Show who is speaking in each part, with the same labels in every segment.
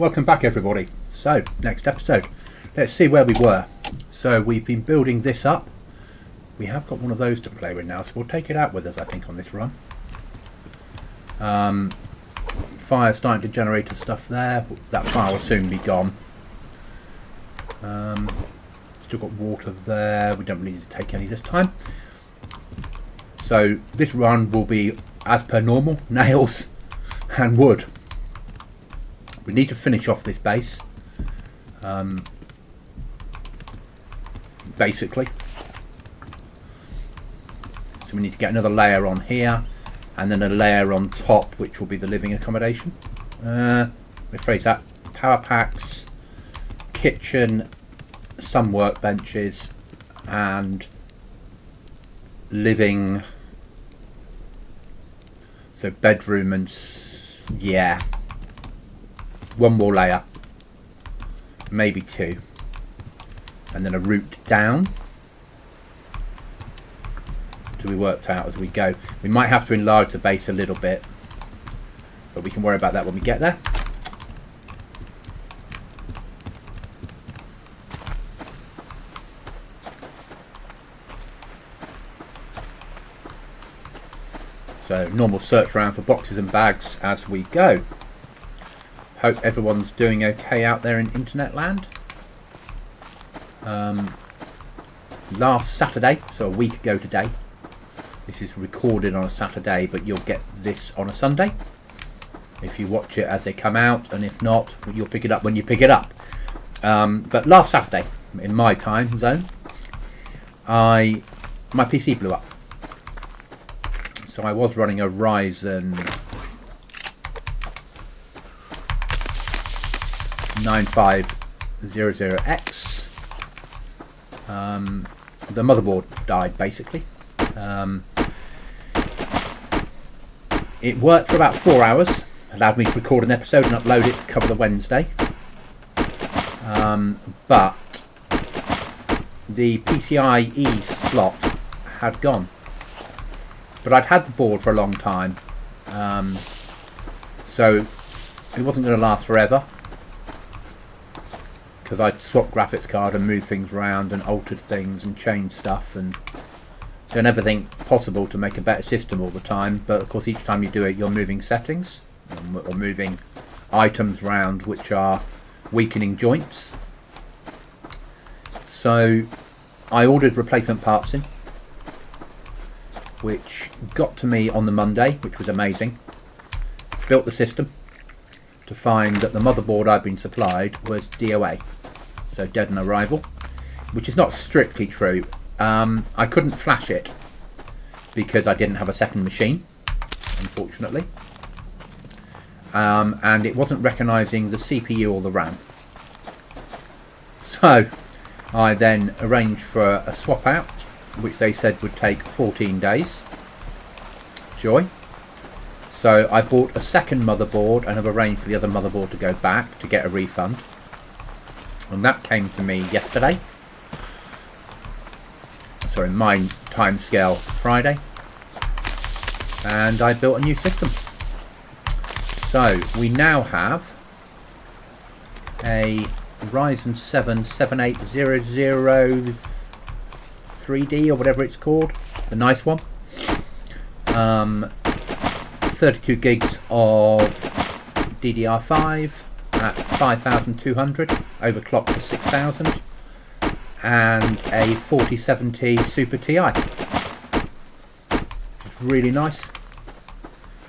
Speaker 1: welcome back everybody. So, next episode. Let's see where we were. So, we've been building this up. We have got one of those to play with now, so we'll take it out with us, I think, on this run. Fire's starting to generate stuff there. That fire will soon be gone. Still got water there. We don't really need to take any this time. So, this run will be, as per normal, nails and wood. We need to finish off this base, basically. So we need to get another layer on here, and then a layer on top, which will be the living accommodation. Rephrase that: power packs, kitchen, some workbenches, and living. So bedroom and yeah. One more layer, maybe two, and then a route down to be worked out as we go. We might have to enlarge the base a little bit, but we can worry about that when we get there. So normal search around for boxes and bags as we go. Hope everyone's doing okay out there in internet land. Last Saturday, so a week ago today, this is recorded on a Saturday, but you'll get this on a Sunday if you watch it as they come out, and if not, you'll pick it up when you pick it up. But last Saturday, in my time zone, my PC blew up. So I was running a Ryzen 9500X. The motherboard died basically. It worked for about 4 hours, allowed me to record an episode and upload it to cover the Wednesday. But the PCIe slot had gone. But I'd had the board for a long time, so it wasn't going to last forever, because I'd swapped graphics card and moved things around and altered things and changed stuff and done everything possible to make a better system all the time. But of course each time you do it, you're moving settings or moving items around which are weakening joints. So I ordered replacement parts in, which got to me on the Monday, which was amazing. Built the system to find that the motherboard I'd been supplied was DOA, so dead on arrival, which is not strictly true. I couldn't flash it because I didn't have a second machine, unfortunately, and it wasn't recognising the CPU or the RAM. So I then arranged for a swap out, which they said would take 14 days. Joy. So I bought a second motherboard and have arranged for the other motherboard to go back to get a refund. And that came to me yesterday. Sorry, my time scale Friday. And I built a new system. So we now have a Ryzen 7 7800 3D or whatever it's called, the nice one. 32 gigs of DDR5 at 5200, overclocked to 6000, and a 4070 Super Ti. It's really nice,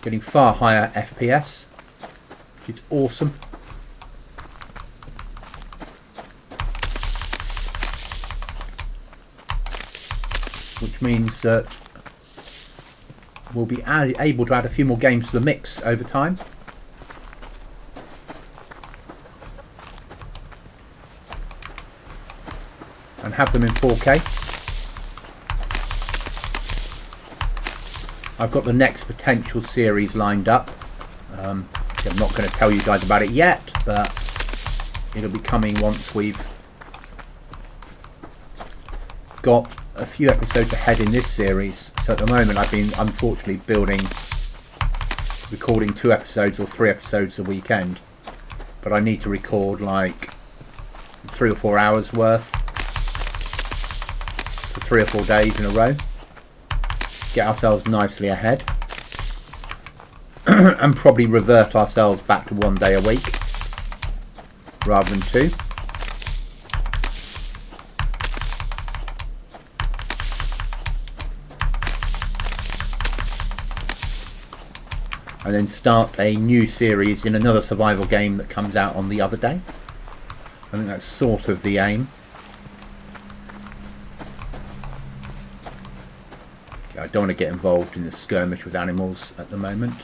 Speaker 1: getting far higher FPS. It's awesome. Which means that we'll be able to add a few more games to the mix over time. And have them in 4K. I've got the next potential series lined up. I'm not going to tell you guys about it yet, but it'll be coming once we've got a few episodes ahead in this series. So at the moment I've been unfortunately recording 2 episodes or 3 episodes a weekend, but I need to record like 3 or 4 hours worth for 3 or 4 days in a row. Get ourselves nicely ahead. And probably revert ourselves back to 1 day a week rather than 2. And then start a new series in another survival game that comes out on the other day. I think that's sort of the aim. I don't want to get involved in the skirmish with animals at the moment.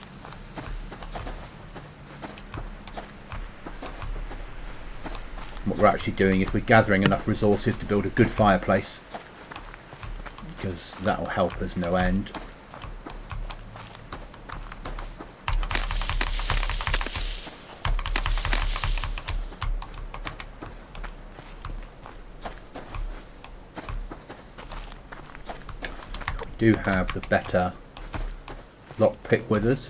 Speaker 1: What we're actually doing is we're gathering enough resources to build a good fireplace, because that will help us no end. Do have the better lockpick with us.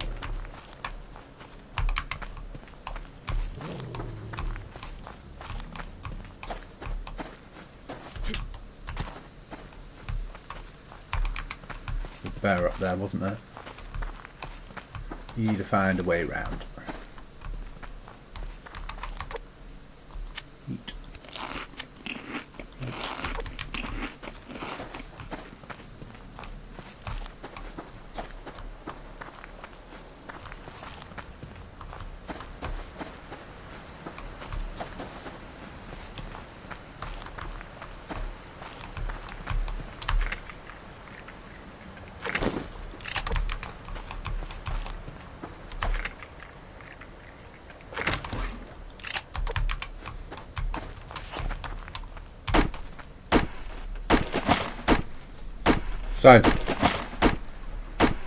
Speaker 1: The bear up there, wasn't there? You'd have found a way around. Eat. So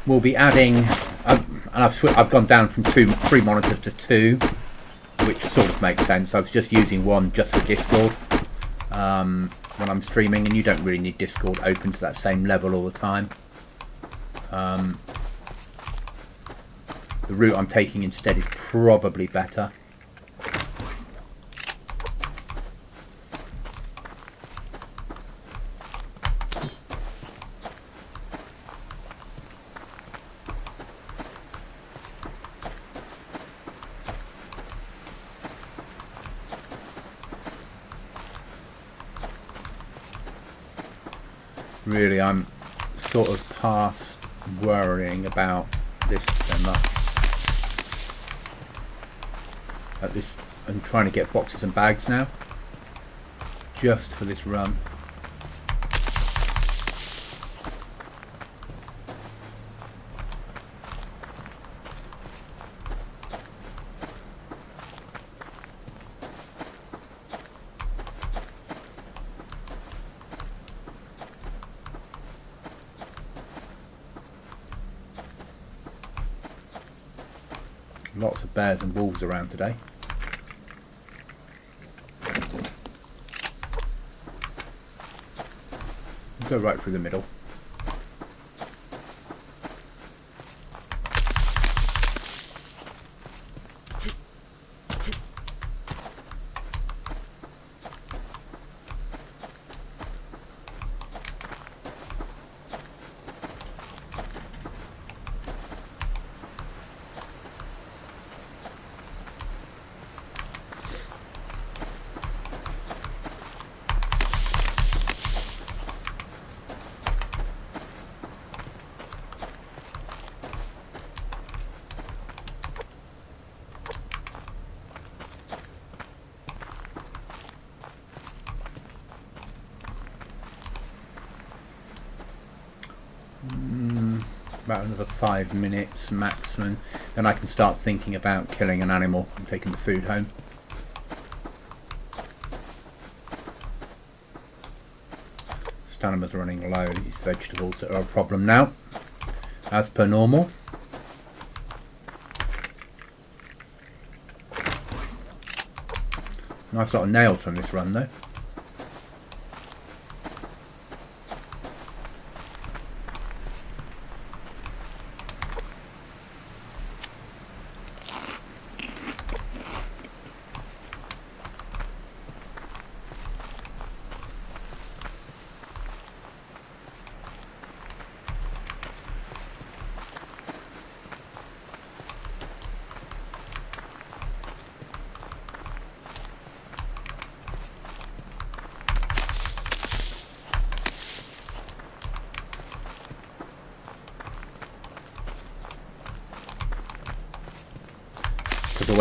Speaker 1: we'll be adding, and I've gone down from 3 monitors to 2, which sort of makes sense. I was just using one just for Discord when I'm streaming, and you don't really need Discord open to that same level all the time. The route I'm taking instead is probably better. Really, I'm sort of past worrying about this so much. At this, I'm trying to get boxes and bags now, just for this run. Lots of bears and wolves around today. Go right through the middle. About another 5 minutes maximum, then I can start thinking about killing an animal and taking the food home. Stamina's running low. These vegetables that are a problem now, as per normal. Nice lot of nails from this run though.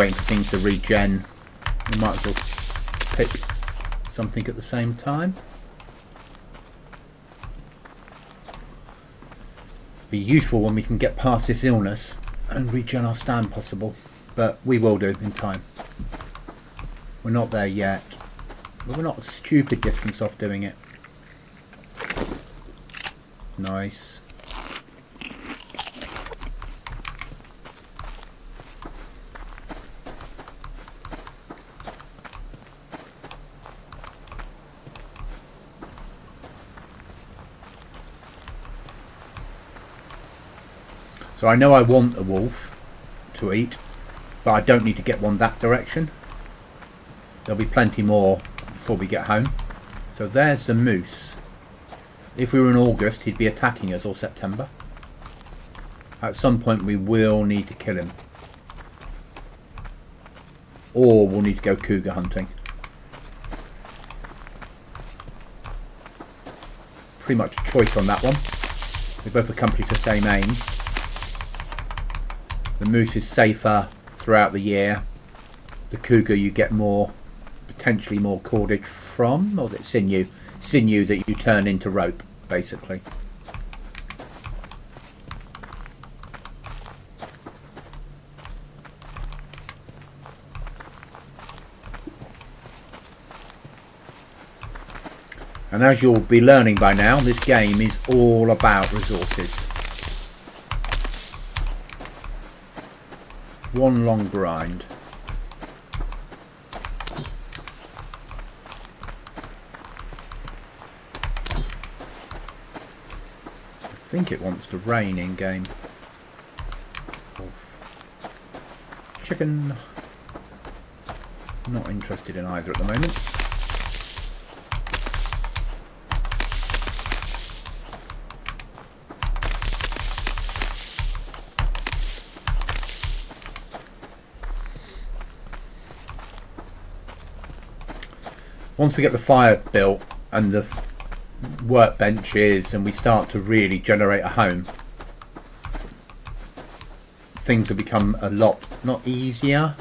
Speaker 1: waiting for things to regen, we might as well pick something at the same time. Be useful when we can get past this illness and regen our stand possible, but we will do in time. We're not there yet, but we're not a stupid distance off doing it. Nice. So I know I want a wolf to eat, but I don't need to get one that direction. There'll be plenty more before we get home. So there's the moose. If we were in August, he'd be attacking us, or September. At some point we will need to kill him. Or we'll need to go cougar hunting. Pretty much a choice on that one. We both accomplish the same aim. The moose is safer throughout the year. The cougar you get more, potentially more cordage from, or is it sinew? Sinew that you turn into rope, basically. And as you'll be learning by now, this game is all about resources. One long grind. I think it wants to rain in game. Chicken. Not interested in either at the moment. Once we get the fire built and the workbenches and we start to really generate a home, things will become a lot, not easier,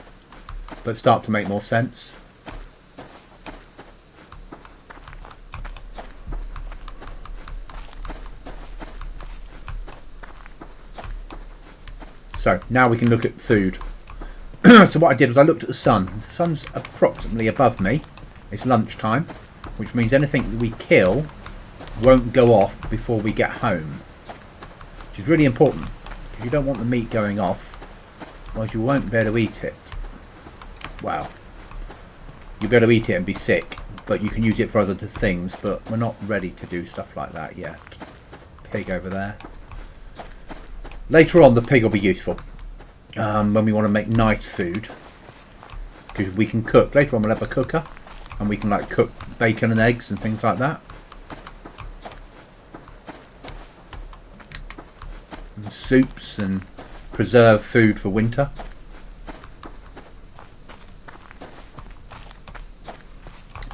Speaker 1: but start to make more sense. So now we can look at food. So what I did was I looked at the sun. The sun's approximately above me. It's lunchtime, which means anything that we kill won't go off before we get home, which is really important because you don't want the meat going off, otherwise you won't be able to eat it. Well, you'll be able to eat it and be sick, but you can use it for other things, but we're not ready to do stuff like that yet. Pig over there. Later on the pig will be useful when we want to make nice food, because we can cook. Later on we'll have a cooker and we can like cook bacon and eggs and things like that. And soups and preserve food for winter.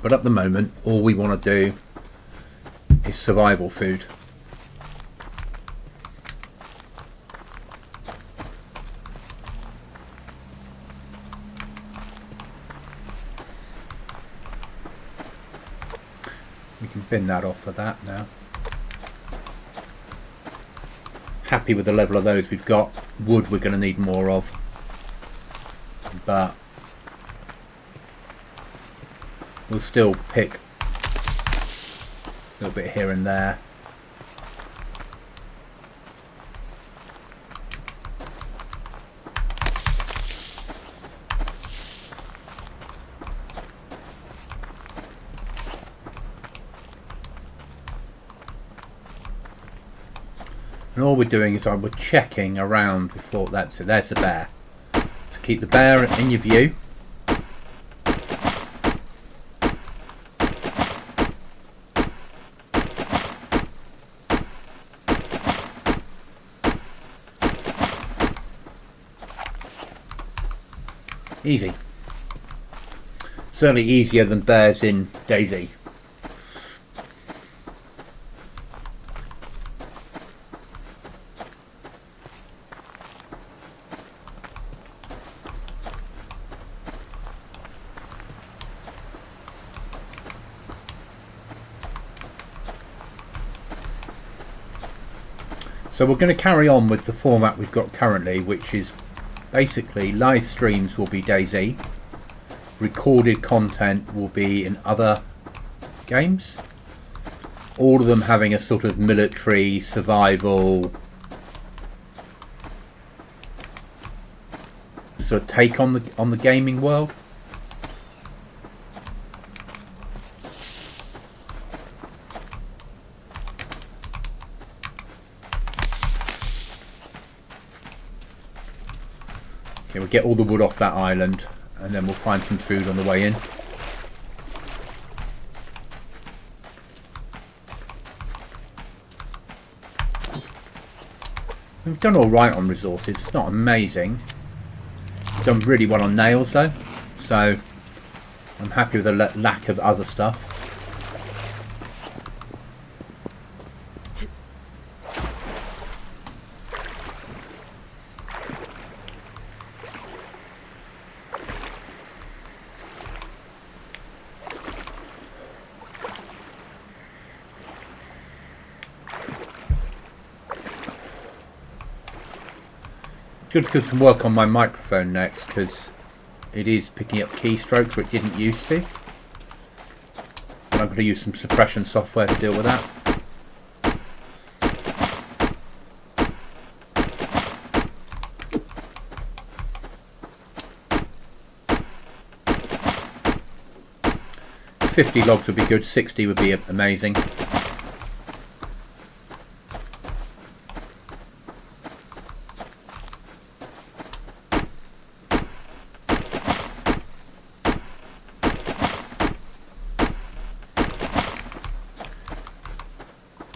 Speaker 1: But at the moment all we want to do is survival food. We can bin that off for that now. Happy with the level of those we've got. Wood we're going to need more of, but we'll still pick a little bit here and there. And all we're doing is we're checking around before. That's it, there's the bear. So keep the bear in your view. Easy. Certainly easier than bears in DayZ. So we're going to carry on with the format we've got currently, which is basically live streams will be DayZ, recorded content will be in other games, all of them having a sort of military survival sort of take on the gaming world. Okay, we'll get all the wood off that island and then we'll find some food on the way in. We've done alright on resources, it's not amazing. We've done really well on nails though, so I'm happy with the lack of other stuff. Good to do some work on my microphone next because it is picking up keystrokes which it didn't used to. And I'm going to use some suppression software to deal with that. $50 logs would be good, 60 would be amazing.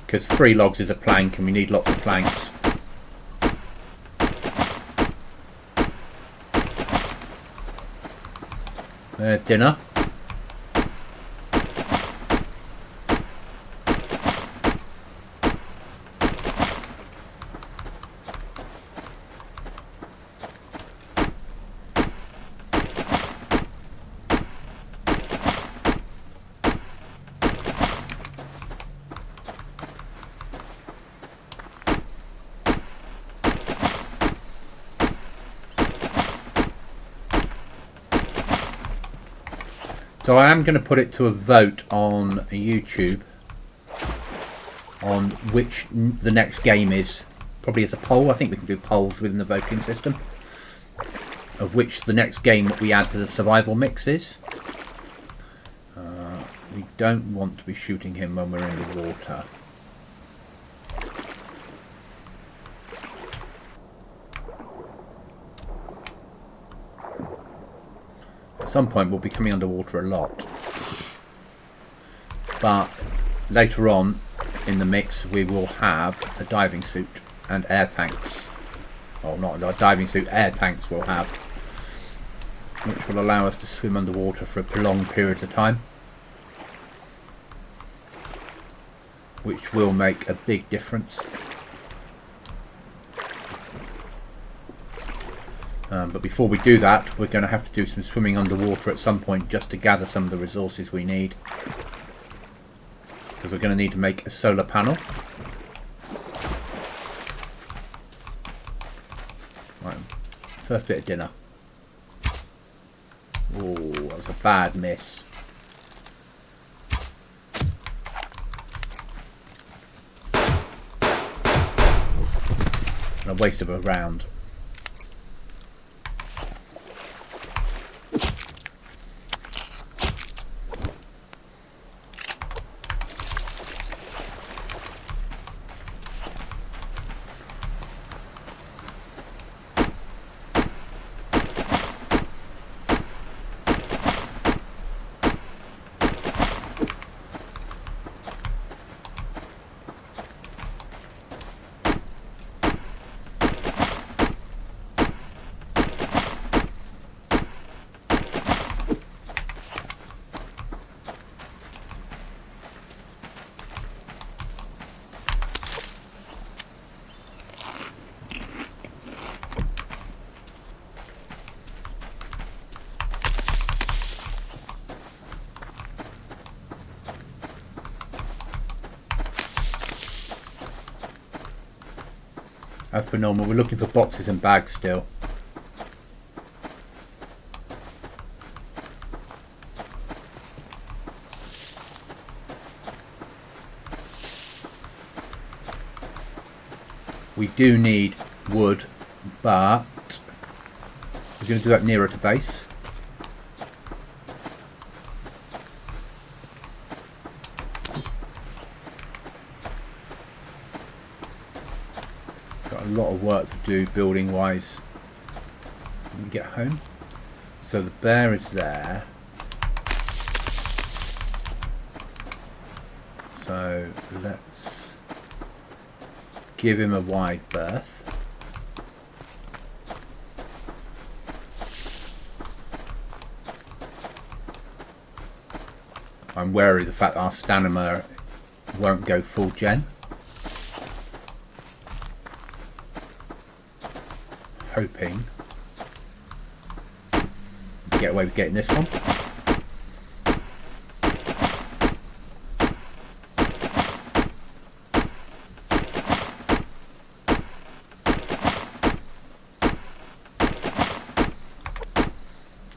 Speaker 1: Because 3 logs is a plank and we need lots of planks. There's dinner. So I am going to put it to a vote on YouTube on which the next game is. Probably as a poll. I think we can do polls within the voting system of which the next game that we add to the survival mix is. We don't want to be shooting him when we're in the water. At some point we'll be coming underwater a lot, but later on in the mix we will have a diving suit and air tanks. Well, not a diving suit, air tanks we'll have, which will allow us to swim underwater for prolonged periods of time, which will make a big difference. But before we do that, we're going to have to do some swimming underwater at some point just to gather some of the resources we need. Because we're going to need to make a solar panel. Right, first bit of dinner. Oh, that was a bad miss. And a waste of a round. As per normal, we're looking for boxes and bags still. We do need wood, but we're going to do that nearer to base. Got a lot of work to do building wise when we get home. So the bear is there. So let's give him a wide berth. I'm wary of the fact that our stamina won't go full gen. Hoping to get away with getting this one.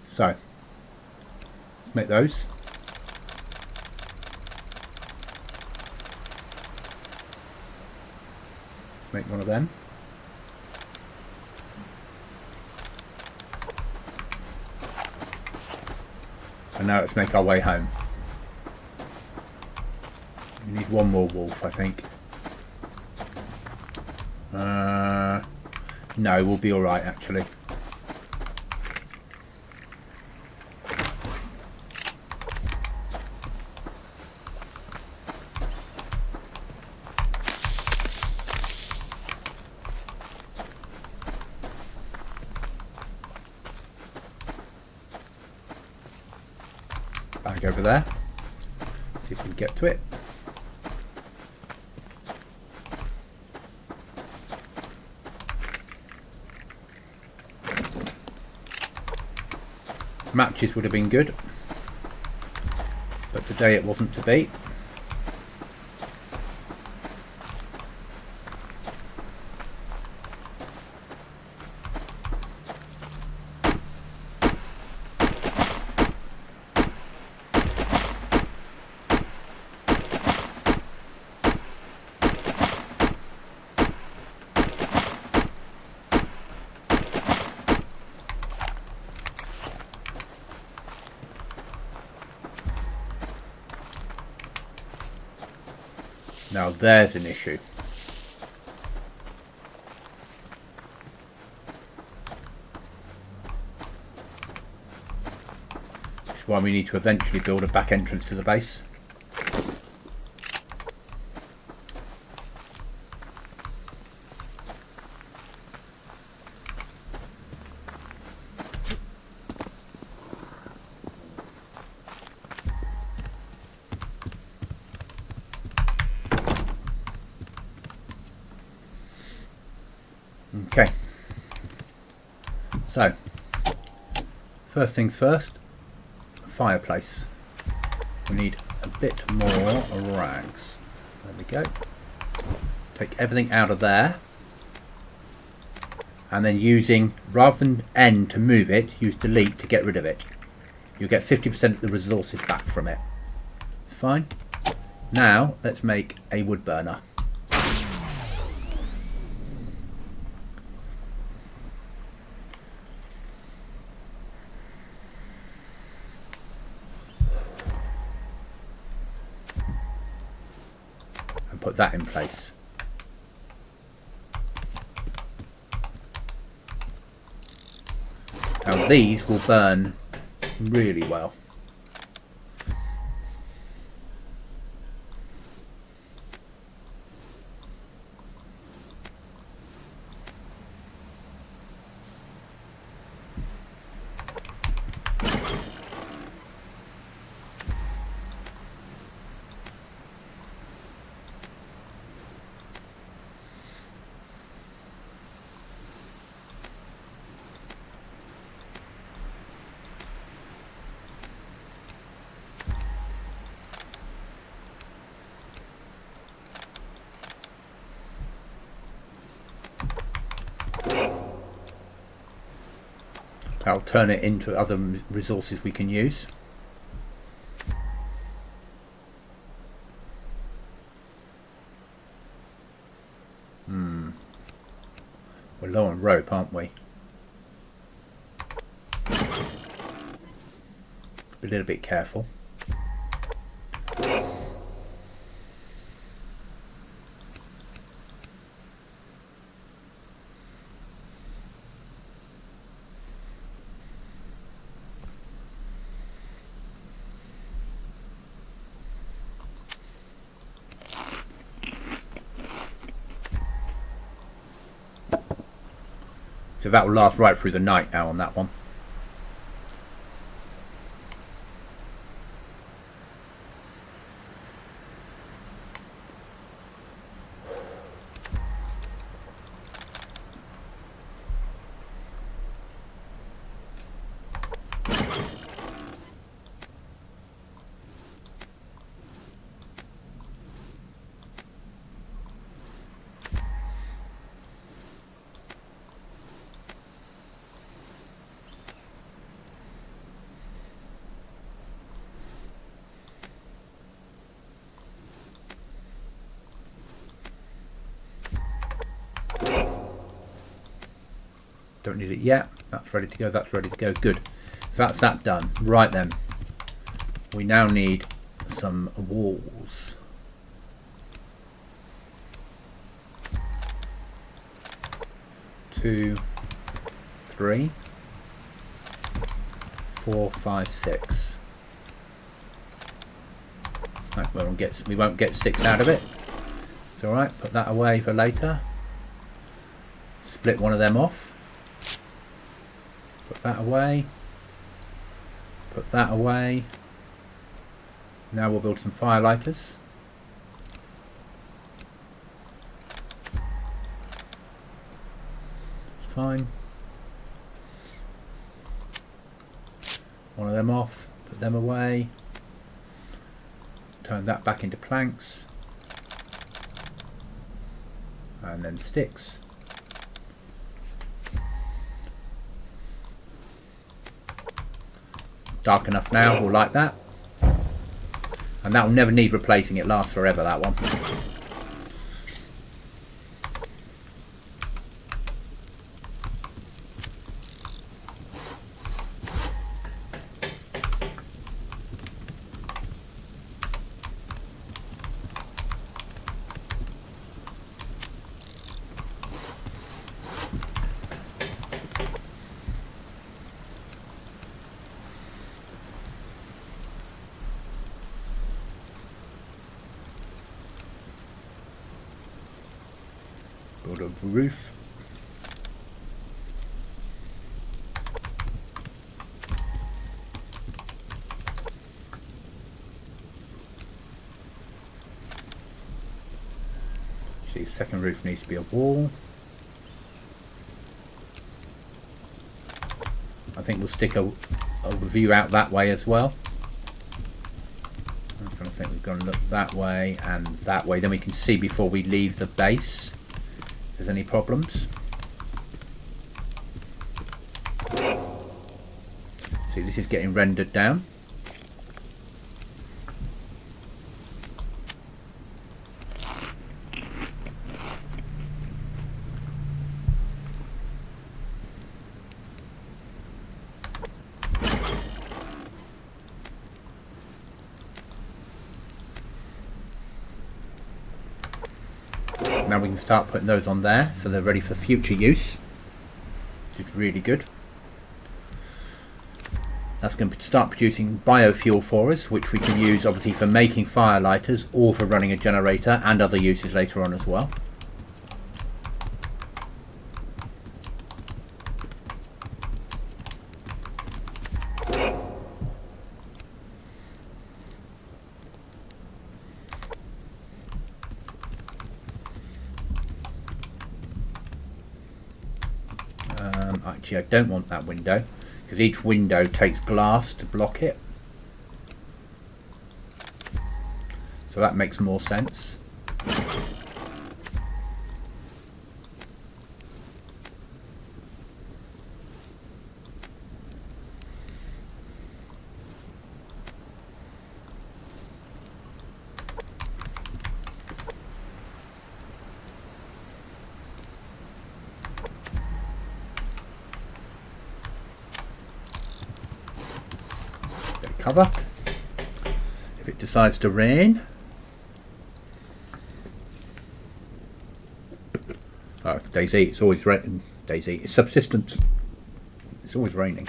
Speaker 1: So, let's make those. Make one of them. And now let's make our way home. We need one more wolf, I think. No, we'll be alright actually. Bag over there. See if we can get to it. Matches would have been good, but today it wasn't to be. Now there's an issue. Which is why we need to eventually build a back entrance to the base. Okay, so first things first, fireplace. We need a bit more rags. There we go. Take everything out of there, and then using, rather than N to move it, use delete to get rid of it. You'll get 50% of the resources back from it. It's fine. Now let's make a wood burner. Put that in place. Now these will burn really well. That'll turn it into other resources we can use. We're low on rope, aren't we? Be a little bit careful. So that will last right through the night now on that one. Don't need it yet. That's ready to go. That's ready to go. Good. So that's that done. Right then. We now need some walls. Two, three, 4, 5, 6. Right, we won't get 6 out of it. It's alright, put that away for later. Split one of them off. Put that away. Put that away. Now we'll build some firelighters. Fine. One of them off. Put them away. Turn that back into planks. And then sticks. Dark enough now, we'll like that. And that will never need replacing, it lasts forever, that one. Build a roof. Actually, second roof needs to be a wall. I think we'll stick a view out that way as well. I'm trying to think, we're going to look that way and that way, then we can see before we leave the base if there's any problems. See, this is getting rendered down. Now we can start putting those on there so they're ready for future use, which is really good. That's going to start producing biofuel for us, which we can use obviously for making firelighters or for running a generator and other uses later on as well. Actually, I don't want that window because each window takes glass to block it, so that makes more sense. cover. If it decides to rain, oh, Daisy, it's always raining. Daisy, it's Subsistence. It's always raining.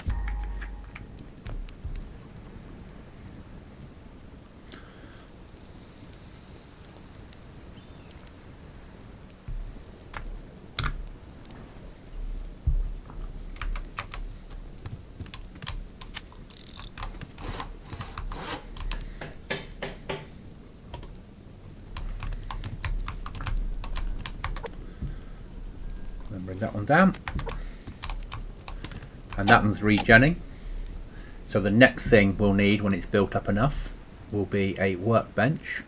Speaker 1: Bring that one down, and that one's regenning. So the next thing we'll need when it's built up enough will be a workbench.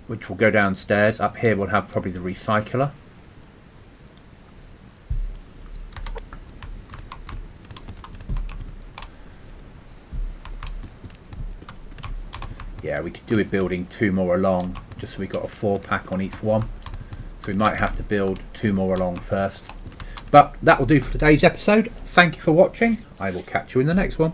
Speaker 1: Which will go downstairs. Up here we'll have probably the recycler. Yeah, we could do with building 2 more along, just so we got a 4-pack on each one. So we might have to build 2 more along first. But that will do for today's episode. Thank you for watching. I will catch you in the next one.